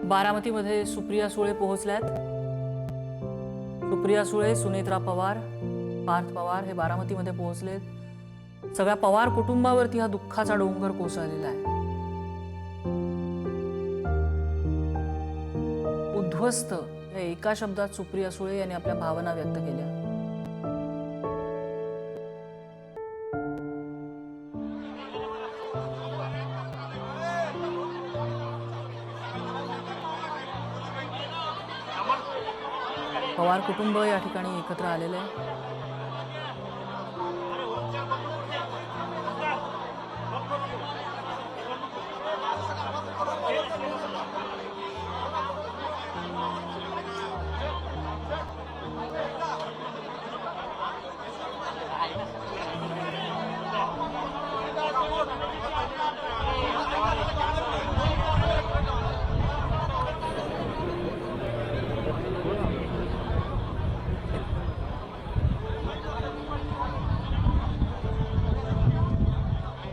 बारामतीमध्ये सुप्रिया सुळे पोहोचल्यात। सुप्रिया सुळे, सुनेत्रा पवार, पार्थ पवार हे बारामतीमध्ये पोहोचलेत। सगळ्या पवार कुटुंबावरती हा दुःखाचा डोंगर कोसळलेला आहे। उद्ध्वस्त या एका शब्दात सुप्रिया सुळे यांनी आपल्या भावना व्यक्त केल्या। पवार कुटुंब या ठिकाणी एकत्र आलेले आहे।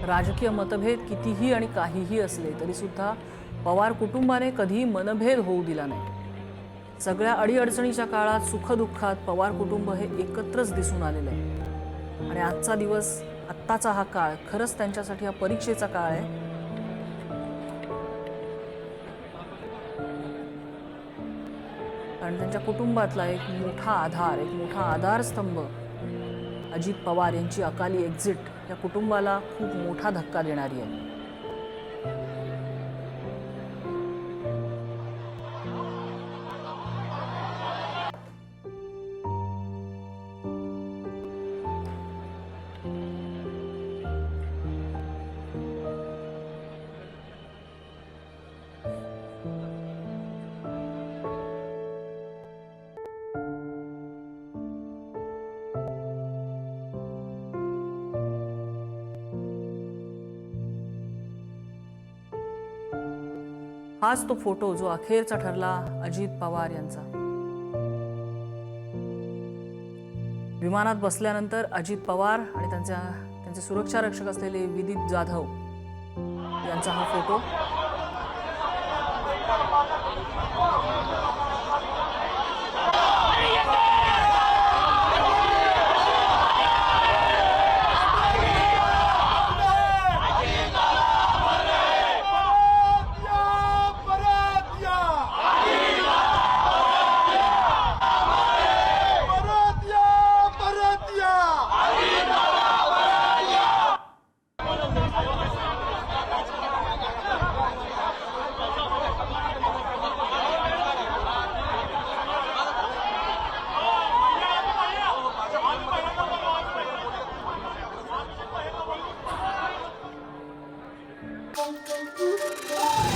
राजकीय मतभेद कितीही आणि काहीही असले तरी सुद्धा पवार कुटुंबाने कधी मनभेद होऊ दिला नाही। सगळ्या अडीअडचणीच्या काळात सुखदुःखात पवार कुटुंब हे एकत्रच दिसून आलेलं आहे। आणि आजचा दिवस, आत्ताचा हा काळ खरंच त्यांच्यासाठी हा परीक्षेचा काळ आहे। कारण त्यांच्या कुटुंबातला एक मोठा आधार, एक मोठा आधारस्तंभ अजित पवार यांची अकाली एक्झिट या कुटुंबाला खूप मोठा धक्का देणारी आहे। हाच तो फोटो जो अखेरचा ठरला अजित पवार यांचा। विमानात बसल्यानंतर अजित पवार आणि त्यांचे सुरक्षा रक्षक असलेले विदित जाधव यांचा हा फोटो। Thank you.